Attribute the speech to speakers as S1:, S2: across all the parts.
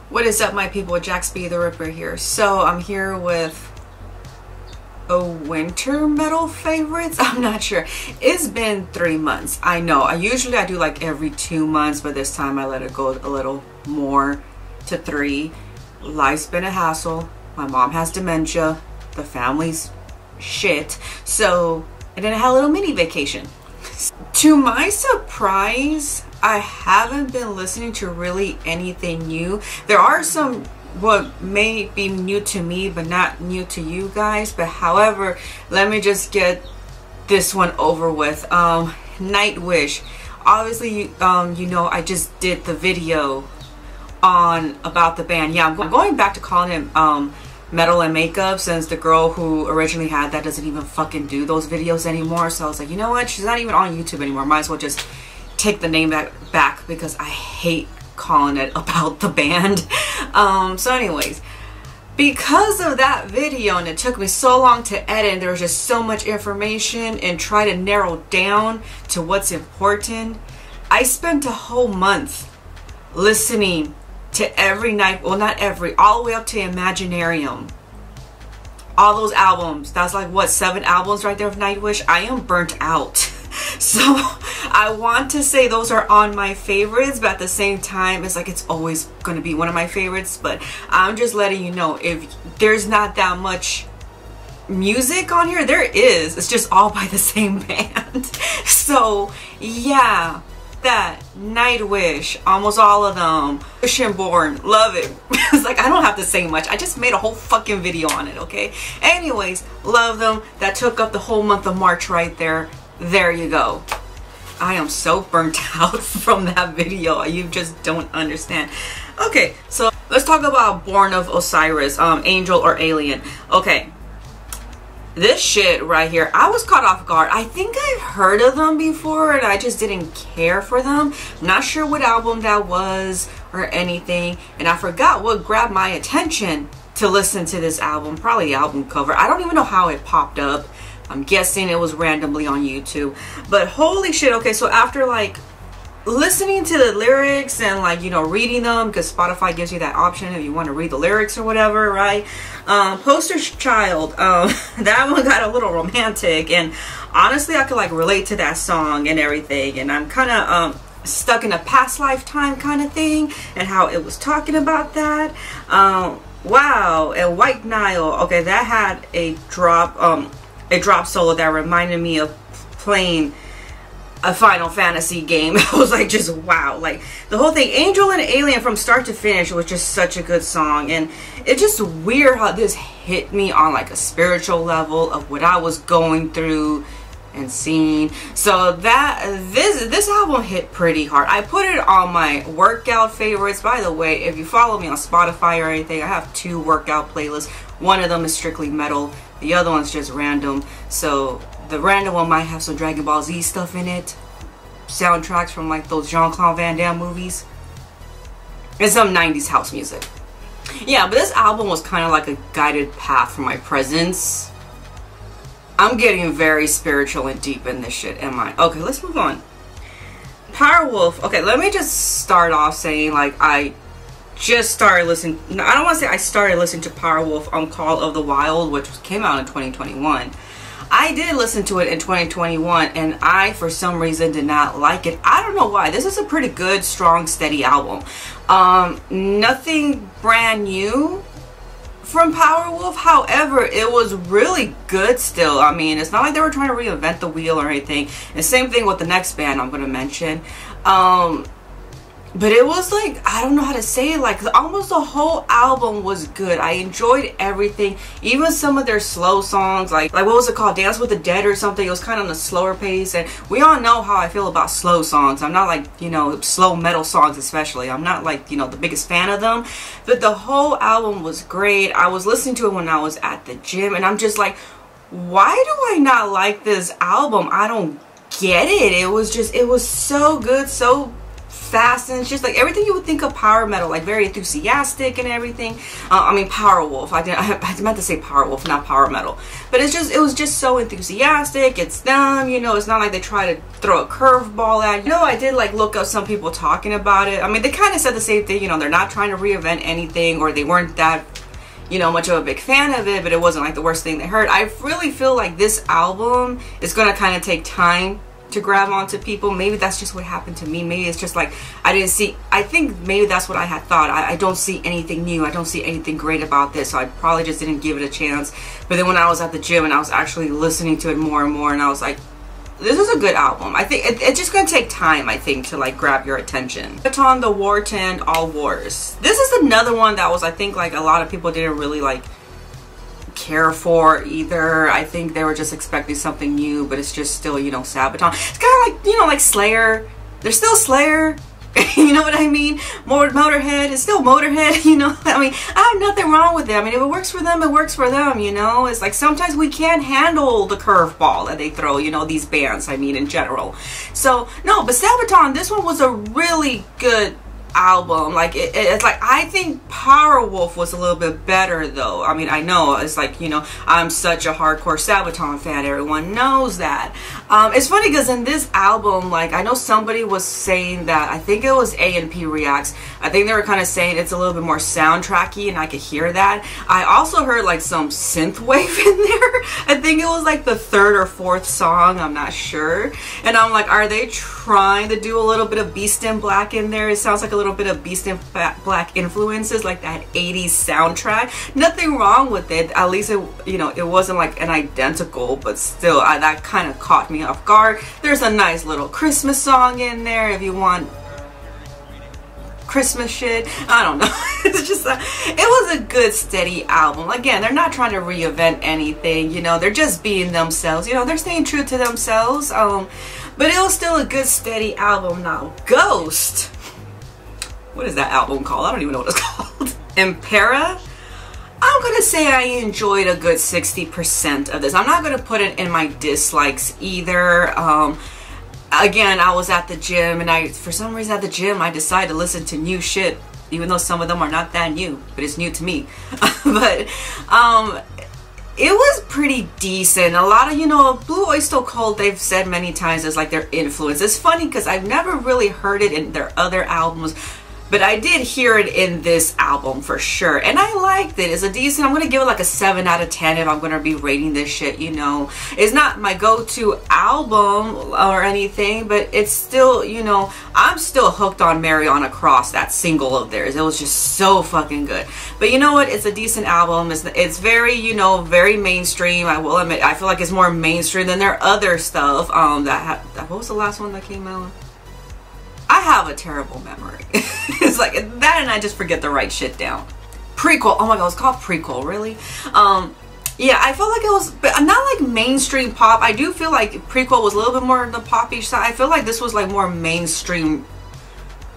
S1: What is up, my people? JaxB.TheRipper here. So I'm here with a winter metal favorites. I'm not sure. It's been 3 months. I know. I usually do like every 2 months, but this time I let it go a little more to 3. Life's been a hassle. My mom has dementia. The family's shit. So, and then I had a little mini vacation. To my surprise, I haven't been listening to really anything new. There are some what may be new to me but not new to you guys, but however, let me just get this one over with. Nightwish. Obviously, you know, I just did the video on about the band. Yeah, I'm going back to calling him Metal and Makeup, since the girl who originally had that doesn't even fucking do those videos anymore. So I was like, you know what, she's not even on YouTube anymore, might as well just take the name back because I hate calling it about the band. So anyways, because of that video, and it took me so long to edit, and there was just so much information and try to narrow down to what's important, I spent a whole month listening to every night, well not every, all the way up to Imaginarium. All those albums. That's like what, 7 albums right there of Nightwish. I am burnt out. So I want to say those are on my favorites, but at the same time it's like it's always going to be one of my favorites. But I'm just letting you know, if there's not that much music on here, there is, it's just all by the same band. So yeah, that Nightwish, almost all of them. Born, love it. It's like I don't have to say much, I just made a whole fucking video on it. Okay, anyways, love them. That took up the whole month of March right there. There you go. I am so burnt out from that video, you just don't understand. Okay, so let's talk about Born of Osiris, Angel or Alien. Okay, this shit right here, I was caught off guard. I think I've heard of them before and I just didn't care for them. I'm not sure what album that was or anything, and I forgot what grabbed my attention to listen to this album. Probably the album cover. I don't even know how it popped up. I'm guessing it was randomly on YouTube. But holy shit, okay, so after like listening to the lyrics and like, you know, reading them, because Spotify gives you that option if you want to read the lyrics or whatever, right? Poster Child, that one got a little romantic, and honestly I could like relate to that song and everything, and I'm kind of stuck in a past lifetime kind of thing, and how it was talking about that. Wow. And White Nile, okay, that had a drop solo that reminded me of playing a Final Fantasy game. I was like, just wow, like the whole thing. Angel and Alien from start to finish was just such a good song, and it's just weird how this hit me on like a spiritual level of what I was going through and seeing. So that this album hit pretty hard. I put it on my workout favorites. By the way, if you follow me on Spotify or anything, I have 2 workout playlists. One of them is strictly metal, the other one's just random. So the random one might have some Dragon Ball Z stuff in it, soundtracks from like those Jean-Claude Van Damme movies, and some 90s house music. Yeah, but this album was kind of like a guided path for my presence. I'm getting very spiritual and deep in this shit, am I? Okay, let's move on. Powerwolf. Okay, let me just start off saying, like, I just started listening. I don't want to say I started listening to Powerwolf on Call of the Wild, which came out in 2021. I did listen to it in 2021, and I, for some reason, did not like it. I don't know why. This is a pretty good, strong, steady album. Nothing brand new from Powerwolf, however, it was really good still. I mean, it's not like they were trying to reinvent the wheel or anything. And same thing with the next band I'm going to mention. But it was like, I don't know how to say it, like almost the whole album was good. I enjoyed everything, even some of their slow songs, like what was it called, Dance with the Dead or something. It was kind of on a slower pace, and we all know how I feel about slow songs. I'm not like, you know, slow metal songs especially. I'm not like, you know, the biggest fan of them, but the whole album was great. I was listening to it when I was at the gym, and I'm just like, why do I not like this album? I don't get it. It was just, it was so good, so fast, and it's just like everything you would think of power metal, like very enthusiastic and everything. I mean Power Wolf, I meant to say Power Wolf, not power metal, but it was just so enthusiastic. It's them, you know, it's not like they try to throw a curveball at you. You know, I did like look up some people talking about it. I mean, they kind of said the same thing, you know, they're not trying to reinvent anything, or they weren't that, you know, much of a big fan of it, but it wasn't like the worst thing they heard. I really feel like this album is gonna kind of take time to grab onto people. Maybe that's just what happened to me. Maybe it's just like I think maybe that's what I had thought. I don't see anything new, I don't see anything great about this, so I probably just didn't give it a chance. But then when I was at the gym and I was actually listening to it more and more, and I was like, this is a good album. I think it's just gonna take time, I think, to like grab your attention. Baton, the War Tend, All Wars. This is another one that was, I think, like a lot of people didn't really like care for either. I think they were just expecting something new, but it's just still, you know, Sabaton. It's kind of like, you know, like Slayer. They're still Slayer. You know what I mean? Motorhead is still Motorhead, you know? I mean, I have nothing wrong with them. I mean, if it works for them, it works for them, you know? It's like sometimes we can't handle the curveball that they throw, you know, these bands, I mean, in general. So, no, but Sabaton, this one was a really good album. Like it's like, I think Power Wolf was a little bit better though. I mean, I know it's like, you know, I'm such a hardcore Sabaton fan, everyone knows that. It's funny because in this album, like, I know somebody was saying that, I think it was A&P Reacts, I think they were kind of saying it's a little bit more soundtracky, and I could hear that. I also heard like some synthwave in there. I think it was like the third or fourth song, I'm not sure, and I'm like, are they trying to do a little bit of Beast in Black in there? It sounds like a little bit of Beast in Black influences, like that 80s soundtrack. Nothing wrong with it, at least it, you know, it wasn't like an identical, but still, that kind of caught me off guard. There's a nice little Christmas song in there if you want Christmas shit. I don't know. It's just it was a good steady album. Again, they're not trying to reinvent anything, you know, they're just being themselves, you know, they're staying true to themselves. But it was still a good steady album. Now Ghost, what is that album called? I don't even know what it's called. Impera. I'm gonna say I enjoyed a good 60% of this. I'm not gonna put it in my dislikes either. Again, I was at the gym, and for some reason at the gym I decided to listen to new shit, even though some of them are not that new, but it's new to me. But it was pretty decent. A lot of, you know, Blue Oyster Cult, they've said many times, is like their influence. It's funny because I've never really heard it in their other albums, but I did hear it in this album for sure, and I liked it. It's a decent, I'm gonna give it like a 7 out of 10 if I'm gonna be rating this shit, you know. It's not my go-to album or anything, but it's still, you know, I'm still hooked on Mariana Cross, that single of theirs. It was just so fucking good. But you know what, it's a decent album. It's very, you know, very mainstream. I will admit, I feel like it's more mainstream than their other stuff. What was the last one that came out? I have a terrible memory. It's like that, and I just forget to write shit down. Prequel. Oh my god, it's called Prequel. Really? Yeah, I felt like it was, but not like mainstream pop. I do feel like Prequel was a little bit more on the poppy side. I feel like this was like more mainstream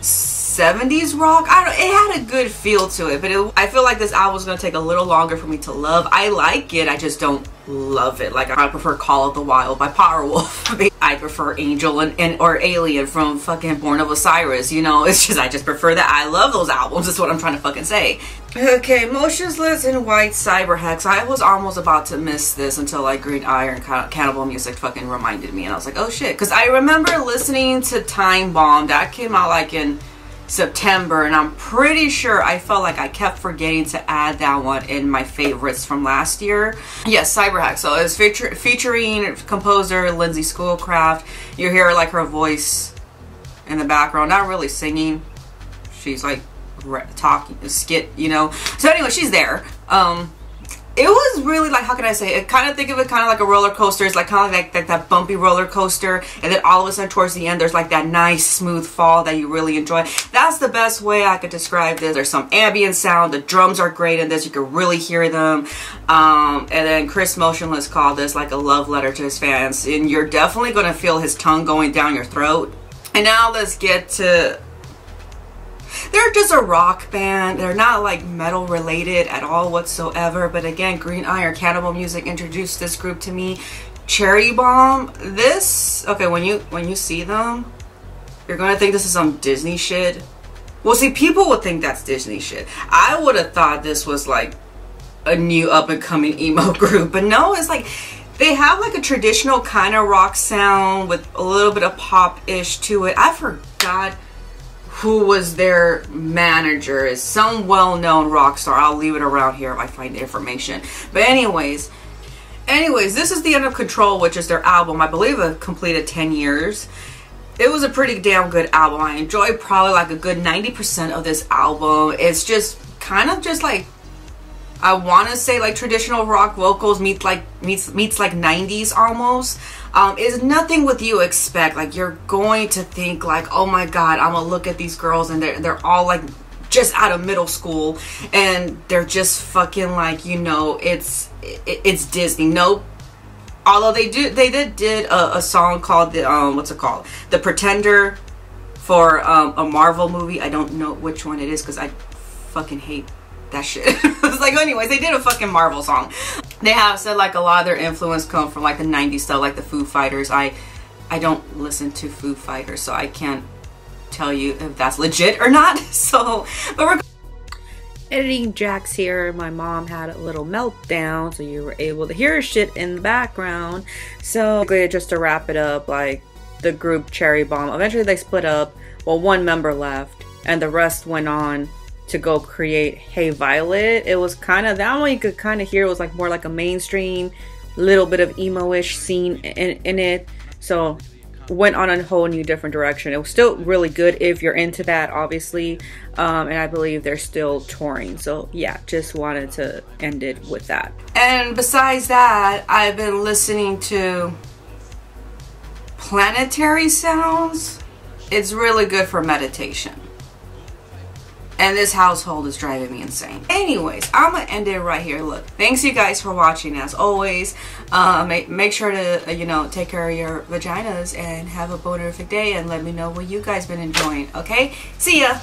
S1: 70s rock. I don't know, it had a good feel to it, but I feel like this album was gonna take a little longer for me to love. I like it, I just don't love it. Like, I prefer Call of the Wild by Power Wolf. I prefer Angel or Alien from fucking Born of Osiris, you know. It's just, I just prefer that. I love those albums, that's what I'm trying to fucking say. Okay, Motionless in White, Cyberhex. I was almost about to miss this until like Green Iron Cannibal Music fucking reminded me, and I was like, oh shit, because I remember listening to Time Bomb. That came out like in September, and I'm pretty sure I felt like I kept forgetting to add that one in my favorites from last year. Yes, Cyberhack. So it's featuring composer Lindsay Schoolcraft. You hear like her voice in the background, not really singing. She's like talking, skit, you know. So anyway, she's there. It was really like, how can I say it? Kind of think of it kind of like a roller coaster. It's like kind of like that bumpy roller coaster, and then all of a sudden towards the end there's like that nice smooth fall that you really enjoy. That's the best way I could describe this. There's some ambient sound. The drums are great in this. You can really hear them. And then Chris Motionless called this like a love letter to his fans, and you're definitely going to feel his tongue going down your throat. And now let's get to... They're just a rock band. They're not like metal related at all whatsoever. But again, Green Iron Cannibal Music introduced this group to me. Cherry Bomb. This, okay, when you see them, you're gonna think this is some Disney shit. Well, see, people would think that's Disney shit. I would have thought this was like a new up and coming emo group, but no, it's like they have like a traditional kind of rock sound with a little bit of pop-ish to it. I forgot who was their manager. Is some well-known rock star. I'll leave it around here if I find the information. But anyways, this is The End of Control, which is their album. I believe it completed 10 years. It was a pretty damn good album. I enjoyed probably like a good 90% of this album. It's just kind of just like, I want to say like traditional rock vocals meets like 90s almost. It's nothing what you expect. Like, you're going to think like, oh my god, I'm gonna look at these girls and they're all like just out of middle school and they're just fucking like, you know, it's Disney. Nope. Although they did a song called the what's it called, The Pretender, for a Marvel movie. I don't know which one it is because I fucking hate that shit. It's like, anyways, they did a fucking Marvel song. They have said like a lot of their influence come from like the 90s stuff, like the Foo Fighters. I don't listen to Foo Fighters, so I can't tell you if that's legit or not. So, but we're editing Jax here. My mom had a little meltdown, so you were able to hear shit in the background. So just to wrap it up, like the group Cherry Bomb, eventually they split up. Well, one member left and the rest went on to go create Hey Violet. It was kind of, that one you could kind of hear, it was like more like a mainstream, little bit of emo-ish scene in it. So went on a whole new different direction. It was still really good if you're into that, obviously. And I believe they're still touring. So yeah, just wanted to end it with that. And besides that, I've been listening to planetary sounds. It's really good for meditation. And this household is driving me insane. Anyways, I'm gonna end it right here. Look, thanks you guys for watching. As always, make sure to you know, take care of your vaginas and have a bonerific day, and let me know what you guys been enjoying. Okay, see ya.